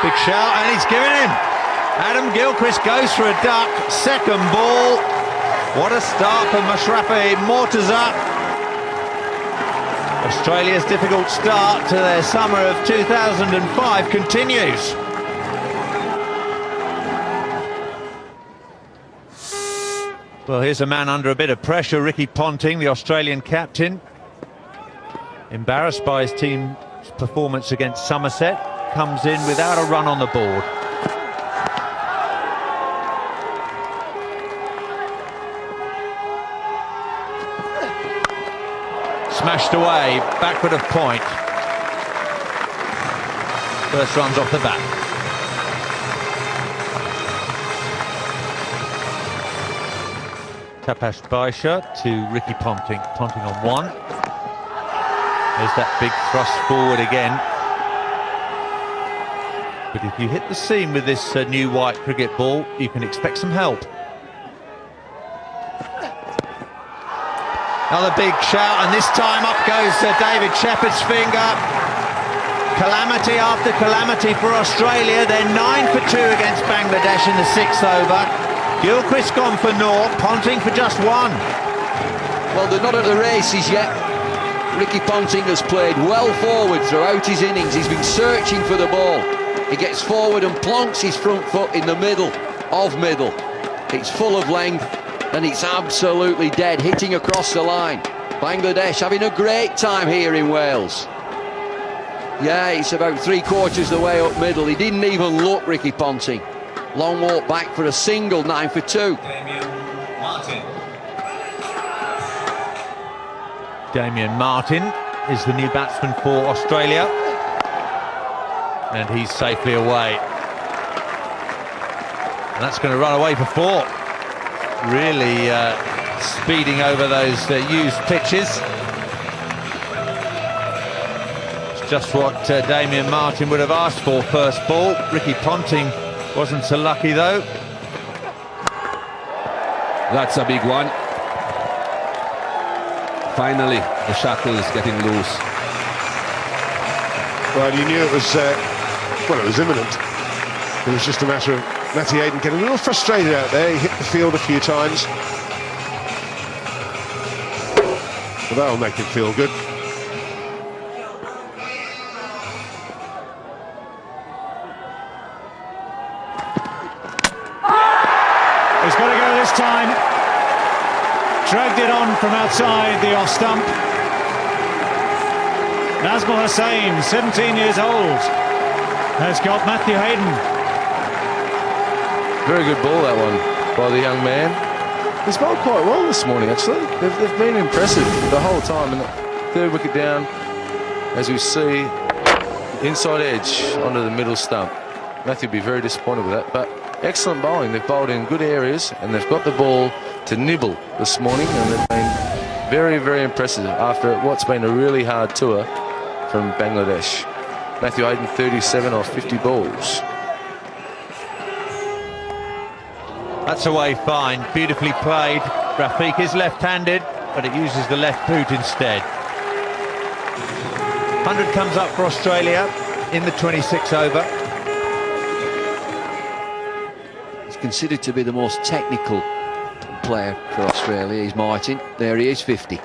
Big shout, and he's given him. Adam Gilchrist goes for a duck. Second ball. What a start for Mashrafi Mortaza. Australia's difficult start to their summer of 2005 continues. Well, here's a man under a bit of pressure, Ricky Ponting, the Australian captain. Embarrassed by his team's performance against Somerset, comes in without a run on the board. Smashed away, backward of point. First runs off the bat. Tapash Baisha to Ricky Ponting. Ponting on one. There's that big thrust forward again. But if you hit the seam with this new white cricket ball, you can expect some help. Another big shout, and this time up goes David Shepherd's finger. Calamity after calamity for Australia. They're 9 for 2 against Bangladesh in the 6th over. Gilchrist gone for naught, Ponting for just one. Well, they're not at the races yet. Ricky Ponting has played well forward throughout his innings. He's been searching for the ball. He gets forward and plonks his front foot in the middle of middle. It's full of length and it's absolutely dead, hitting across the line. Bangladesh having a great time here in Wales. Yeah, it's about 3/4 the way up middle. He didn't even look, Ricky Ponting. Long walk back for a single, 9 for 2. Damien Martyn is the new batsman for Australia. And he's safely away. And that's going to run away for 4. Really speeding over those used pitches. It's just what Damien Martyn would have asked for first ball. Ricky Ponting wasn't so lucky though. That's a big one. Finally, the shackle is getting loose. Well, you knew it was, well, it was imminent. It was just a matter of Matty Hayden getting a little frustrated out there. He hit the field a few times. Well, that'll make him feel good. He's got to go this time. Dragged it on from outside the off stump. Nazmul Hussain, 17 years old, has got Matthew Hayden. Very good ball, that one, by the young man. He's bowled quite well this morning, actually. They've been impressive the whole time. And the third wicket down, as we see, inside edge onto the middle stump. Matthew will be very disappointed with that, but excellent bowling. They've bowled in good areas, and they've got the ball to nibble this morning, and they've been very, very impressive after what's been a really hard tour from Bangladesh. Matthew Hayden, 37 off 50 balls. That's away fine, beautifully played. Rafiq is left-handed, but it uses the left boot instead. 100 comes up for Australia in the 26th over. He's considered to be the most technical player for Australia. He's Martin. There he is, 50.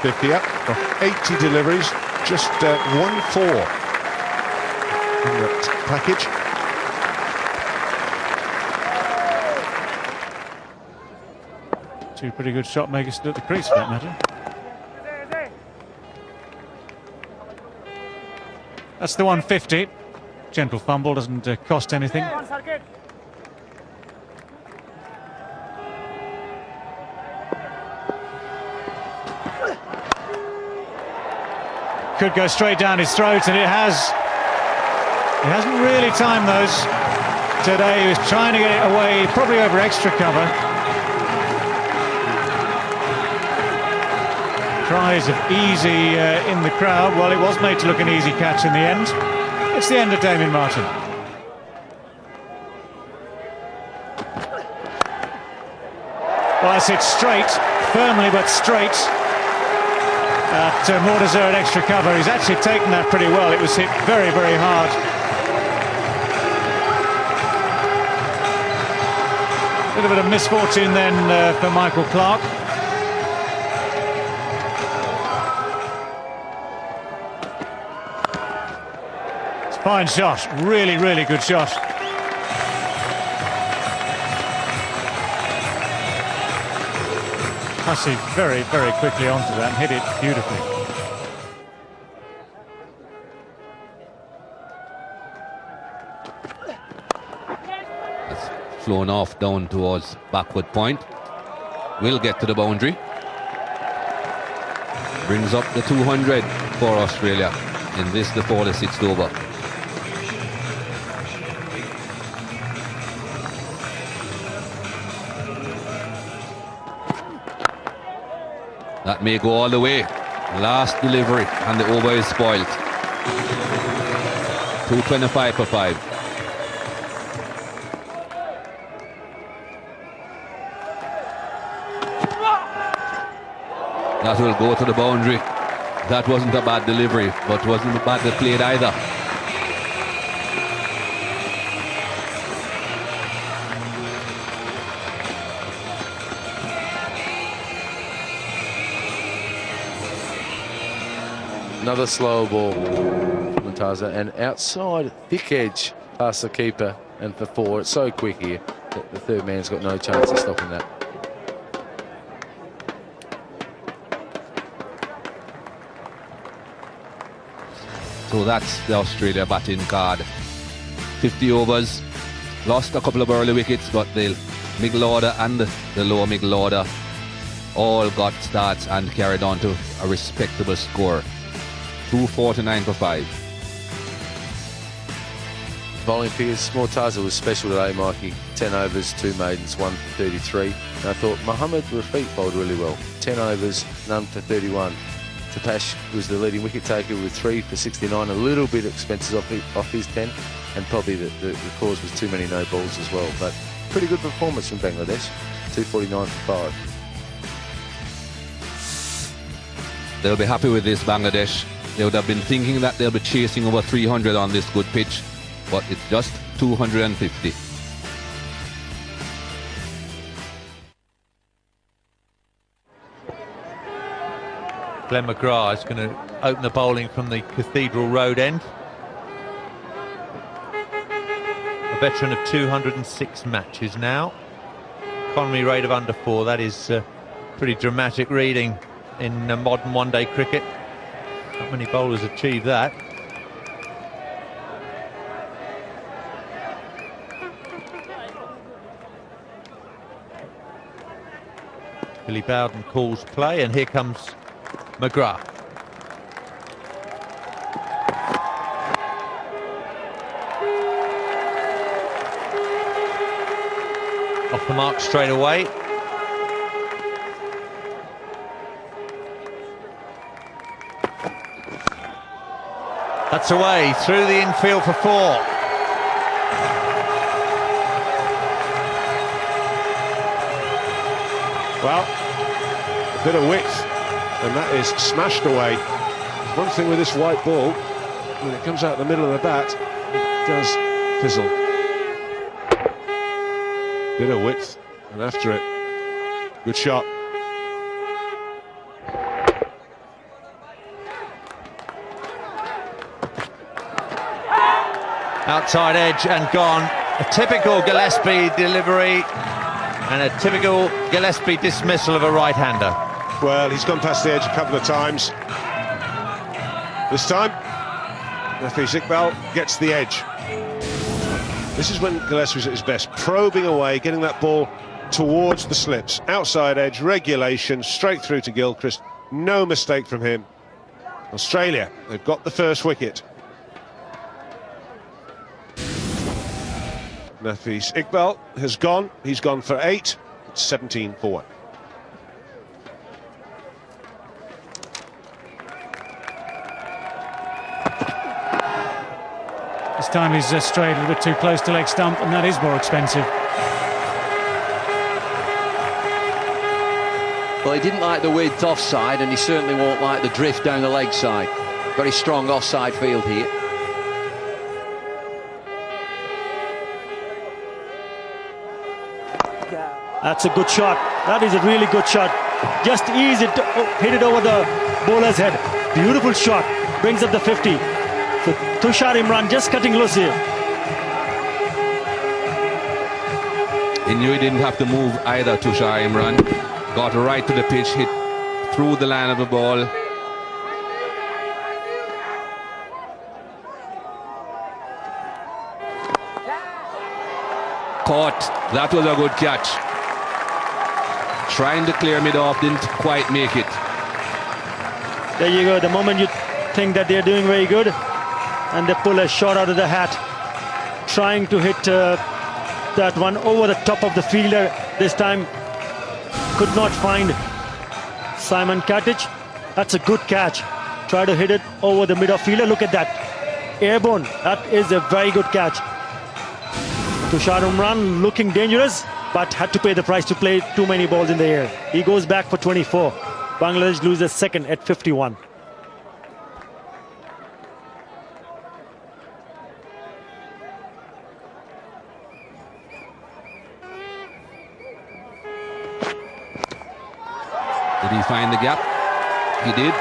50 up, off 80 deliveries, just 1-4 in that package. Two pretty good shot makers at the crease for that matter. That's the 150. Gentle fumble, doesn't cost anything. Could go straight down his throat, and it has. He hasn't really timed those today. He was trying to get it away, probably over extra cover. Cries of easy in the crowd. Well, it was made to look an easy catch in the end. It's the end of Damien Martyn. Well, that's it straight, firmly but straight. more deserved extra cover. He's actually taken that pretty well. It was hit very, very hard. A little bit of misfortune then for Michael Clarke. It's a fine shot, really, really good shot. Hussey very, very quickly onto that and hit it beautifully. It's flown off down towards backward point. Will get to the boundary. Brings up the 200 for Australia in this, the 46th over. That may go all the way. Last delivery and the over is spoiled. 225 for 5. That will go to the boundary. That wasn't a bad delivery, but wasn't badly played either. Another slow ball from Taza, and outside thick edge past the keeper, and for 4. It's so quick here that the third man's got no chance of stopping that. So that's the Australia batting card. 50 overs, lost a couple of early wickets, but the middle order and the lower middle order all got starts and carried on to a respectable score. 249 for 5. Bowling figures, Mortaza was special today, Mikey. 10 overs, 2 maidens, 1 for 33. And I thought Mohammad Rafiq bowled really well. 10 overs, none for 31. Tapash was the leading wicket taker with 3 for 69. A little bit expenses off his 10, and probably the cause was too many no balls as well. But pretty good performance from Bangladesh. 249 for 5. They'll be happy with this, Bangladesh. They would have been thinking that they'll be chasing over 300 on this good pitch, but it's just 250. Glenn McGrath is going to open the bowling from the Cathedral Road end. A veteran of 206 matches now. Economy rate of under 4. That is pretty dramatic reading in modern one-day cricket. Not many bowlers achieve that. Billy Bowden calls play, and here comes McGrath. Off the mark straight away. That's away, through the infield for 4. Well, a bit of width, and that is smashed away. One thing with this white ball, when it comes out the middle of the bat, it does fizzle. Bit of width, and after it, good shot. Outside edge and gone. A typical Gillespie delivery and a typical Gillespie dismissal of a right-hander. Well, he's gone past the edge a couple of times. This time, Nafis Iqbal gets the edge. This is when Gillespie's at his best, probing away, getting that ball towards the slips. Outside edge, regulation, straight through to Gilchrist. No mistake from him. Australia, they've got the first wicket. Nafis Iqbal has gone. He's gone for 8. It's 17 for 1. This time he's strayed a little bit too close to leg stump, and that is more expensive. Well, Well, he didn't like the width offside, and he certainly won't like the drift down the leg side. Very strong offside field here. That's a good shot. That is a really good shot. Just ease it, hit it over the bowler's head. Beautiful shot. Brings up the 50. So Tushar Imran just cutting loose here. He knew he didn't have to move either, Tushar Imran. Got right to the pitch, hit through the line of the ball. Caught. That was a good catch. Trying to clear mid off, didn't quite make it. There you go. The moment you think that they're doing very good, and they pull a shot out of the hat, trying to hit that one over the top of the fielder. This time could not find Simon Katic. That's a good catch. Try to hit it over the mid-off fielder. Look at that. Airborne. That is a very good catch. Tushar Imran looking dangerous, but had to pay the price to play too many balls in the air. He goes back for 24. Bangladesh loses second at 51. Did he find the gap? He did.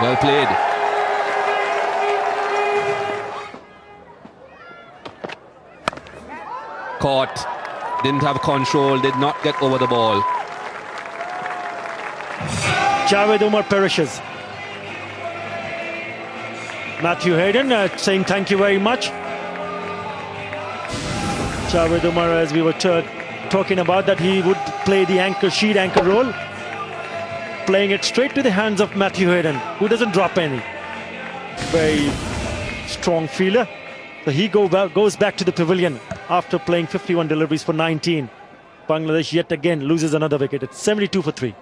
Well played. Caught. Didn't have control. Did not get over the ball. Javed Umar perishes. Matthew Hayden saying thank you very much. Javed Umar, as we were talking about, that he would play the sheet anchor role, playing it straight to the hands of Matthew Hayden, who doesn't drop any. Very strong fielder. So he goes back to the pavilion after playing 51 deliveries for 19. Bangladesh yet again loses another wicket. It's 72 for 3.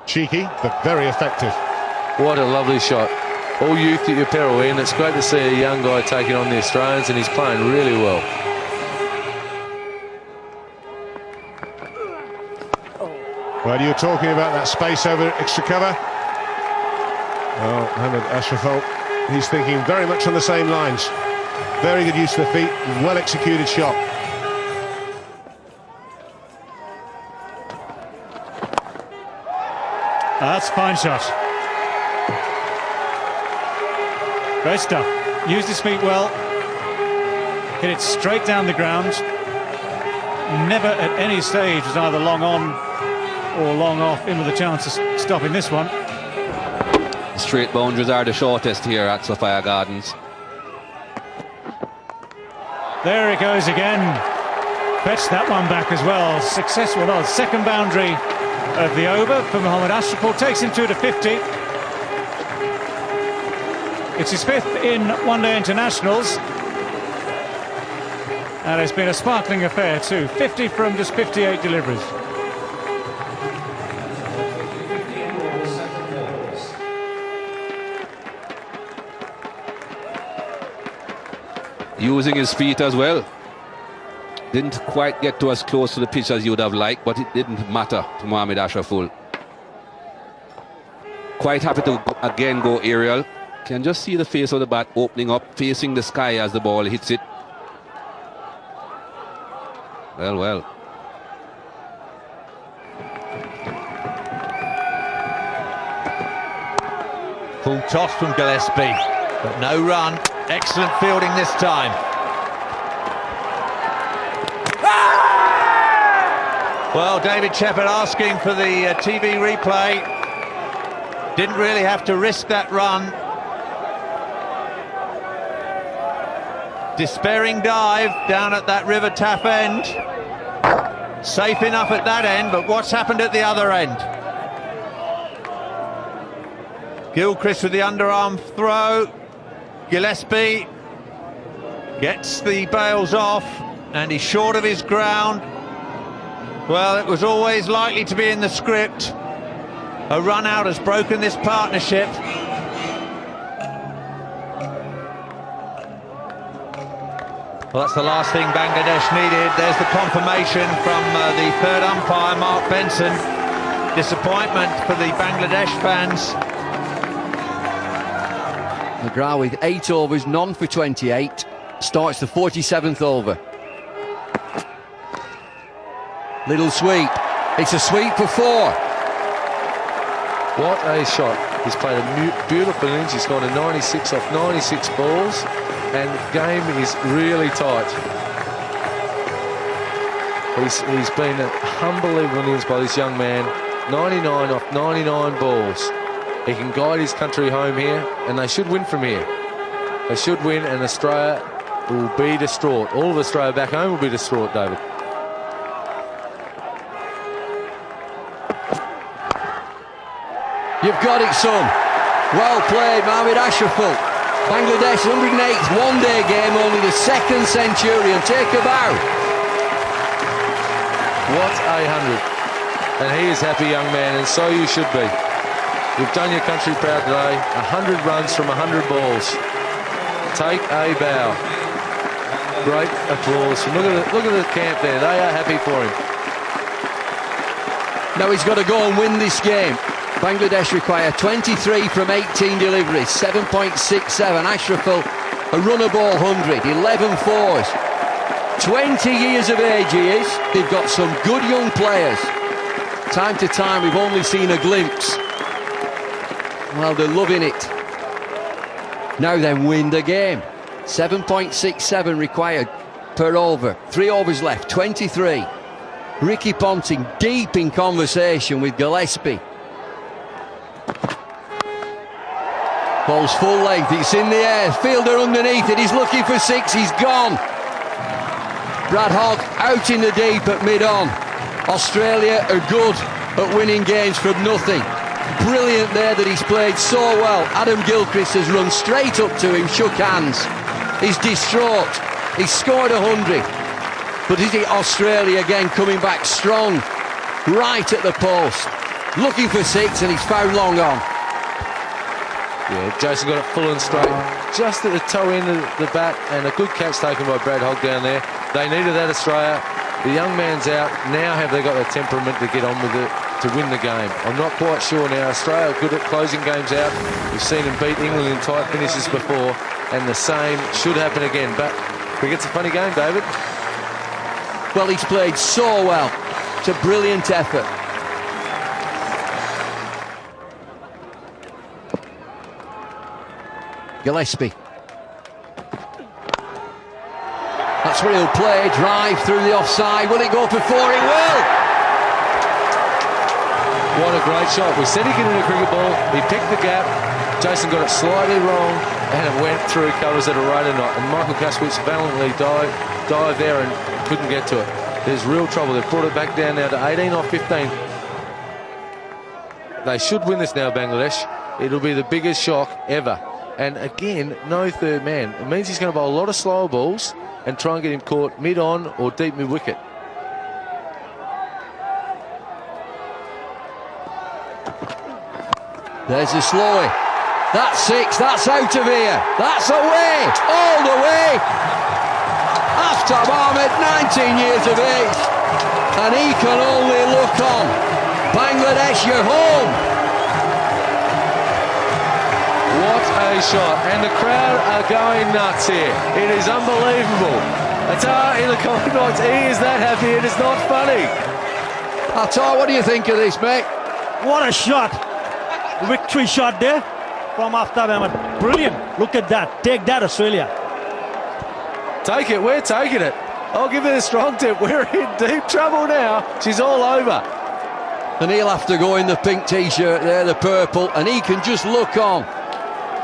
Cheeky, but very effective. What a lovely shot. All youth at your peril, Ian. It's great to see a young guy taking on the Australians, and he's playing really well. Well, you were talking about that space over extra cover. Well, Mohammad Ashraful, he's thinking very much on the same lines. Very good use of the feet, well executed shot. That's a fine shot. Great stuff. Used his feet well. Hit it straight down the ground. Never at any stage was either long on or long off, in with a chance of stopping this one. Straight boundaries are the shortest here at Sophia Gardens. There it goes again. Fetched that one back as well. Successful. No, second boundary of the over for Mohammad Ashraful. Takes him through to 50. It's his fifth in one-day internationals. And it's been a sparkling affair too. 50 from just 58 deliveries. Using his feet as well. Didn't quite get to as close to the pitch as you would have liked, but it didn't matter to Mohammad Ashraful. Quite happy to again go aerial. Can just see the face of the bat opening up, facing the sky as the ball hits it. Well, well. Full toss from Gillespie, but no run. Excellent fielding this time. Well, David Shepherd asking for the TV replay. Didn't really have to risk that run. Despairing dive down at that River Taff end. Safe enough at that end, but what's happened at the other end? Gilchrist with the underarm throw. Gillespie gets the bails off, and he's short of his ground. Well, it was always likely to be in the script. A run out has broken this partnership. Well, that's the last thing Bangladesh needed. There's the confirmation from the third umpire, Mark Benson. Disappointment for the Bangladesh fans. McGrath with 8 overs, none for 28. Starts the 47th over. Little sweep. It's a sweep for 4. What a shot. He's played a beautiful innings. He's gone a 96 off 96 balls, and the game is really tight. He's been an unbelievable innings by this young man. 99 off 99 balls. He can guide his country home here, and they should win from here. They should win, and Australia will be distraught. All of Australia back home will be distraught, David. You've got it, son. Well played, Mohammad Ashraful. Bangladesh 108th one-day game, only the second centurion. Take a bow. What a 100. And he is happy, young man, and so you should be. You've done your country proud today. 100 runs from 100 balls. Take a bow. Great applause. Look at the camp there. They are happy for him. Now he's got to go and win this game. Bangladesh require 23 from 18 deliveries, 7.67. Ashraful, a runner ball 100, 11 fours. 20 years of age he is. They've got some good young players. Time to time we've only seen a glimpse. Well, they're loving it. Now then, win the game. 7.67 required per over. 3 overs left, 23. Ricky Ponting deep in conversation with Gillespie. Ball's full length, it's in the air. Fielder underneath it, he's looking for 6, he's gone. Brad Hogg out in the deep at mid-on. Australia are good at winning games from nothing. Brilliant there that he's played so well. Adam Gilchrist has run straight up to him, shook hands. He's distraught. He's scored 100. But is it Australia again coming back strong? Right at the post. Looking for 6 and he's found long on. Yeah, Jason got it full and straight. Just at the toe end of the bat, and a good catch taken by Brad Hogg down there. They needed that, Australia. The young man's out. Now have they got the temperament to get on with it, to win the game? I'm not quite sure now. Australia are good at closing games out. We've seen them beat England in tight finishes before, and the same should happen again. But cricket's a funny game, David. Well, he's played so well. It's a brilliant effort. Gillespie. That's where he'll play. Drive through the offside. Will it go for 4? It will! What a great shot. We said he could hit a cricket ball. He picked the gap. Jason got it slightly wrong, and it went through covers at a rate or not. And Michael Kaswitz valiantly dived there and couldn't get to it. There's real trouble. They've brought it back down now to 18 off 15. They should win this now, Bangladesh. It'll be the biggest shock ever. And again, no third man. It means he's going to bowl a lot of slower balls and try and get him caught mid-on or deep mid-wicket. There's the slowy. That's 6. That's out of here. That's away. All the way. Aftab Ahmed, 19 years of age. And he can only look on. Bangladesh, you're home. What a shot, and the crowd are going nuts here. It is unbelievable. Atar in the comment box, he is that happy, it is not funny. Atar, what do you think of this, mate? What a shot. Victory shot there from Aftab Ahmed. Brilliant. Look at that. Take that, Australia. Take it, we're taking it. I'll give it a strong tip. We're in deep trouble now. She's all over. And he'll have to go in the pink t-shirt there, the purple, and he can just look on.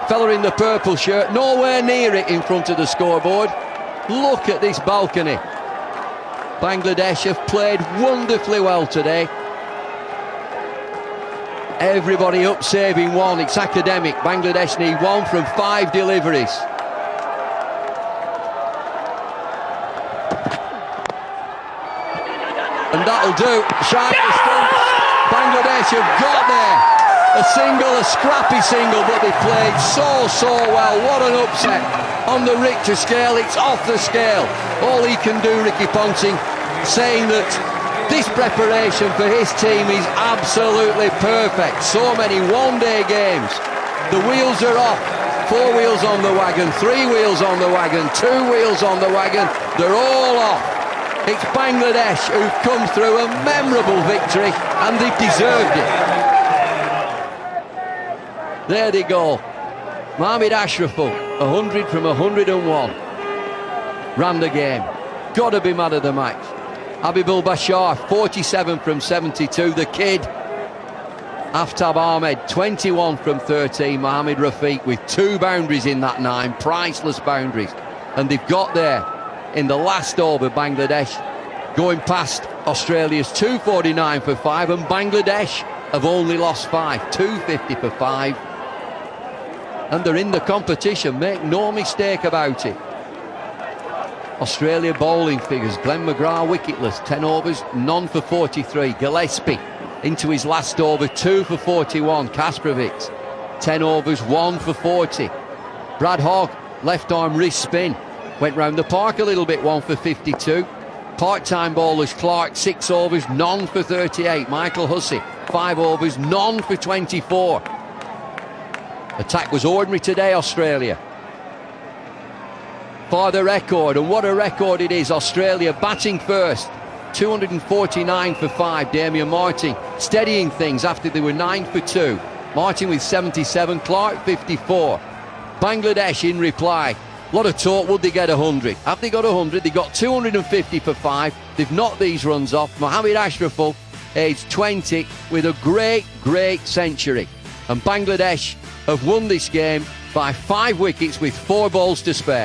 Fella in the purple shirt, nowhere near it in front of the scoreboard. Look at this balcony. Bangladesh have played wonderfully well today. Everybody up saving 1. It's academic. Bangladesh need 1 from 5 deliveries. And that'll do. Shy distance. Bangladesh have got there. A single, a scrappy single, but they played so well. What an upset. On the Richter scale, it's off the scale. All he can do, Ricky Ponting, saying that this preparation for his team is absolutely perfect. So many one-day games. The wheels are off. 4 wheels on the wagon, 3 wheels on the wagon, 2 wheels on the wagon. They're all off. It's Bangladesh who've come through a memorable victory, and they've deserved it. There they go. Mohamed Ashraful, 100 from 101. Ran the game. Got to be man of the match. Habibul Bashar, 47 from 72. The kid, Aftab Ahmed, 21 from 13. Mohamed Rafiq with 2 boundaries in that 9. Priceless boundaries. And they've got there in the last over, Bangladesh, going past Australia's 249 for 5. And Bangladesh have only lost 5. 250 for 5. And they're in the competition, make no mistake about it. Australia bowling figures. Glenn McGrath wicketless, 10 overs, none for 43. Gillespie into his last over, 2 for 41. Kasprovic, 10 overs, 1 for 40. Brad Hogg, left arm wrist spin, went round the park a little bit, 1 for 52. Part-time bowlers, Clark, 6 overs, none for 38. Michael Hussey, 5 overs, none for 24. Attack was ordinary today, Australia. For the record, and what a record it is. Australia batting first, 249 for 5. Damian Martin steadying things after they were 9 for 2. Martin with 77, Clark 54. Bangladesh in reply. A lot of talk, would they get 100? Have they got 100? They got 250 for 5. They've knocked these runs off. Mohamed Ashraful, aged 20, with a great century. And Bangladesh have won this game by 5 wickets with 4 balls to spare.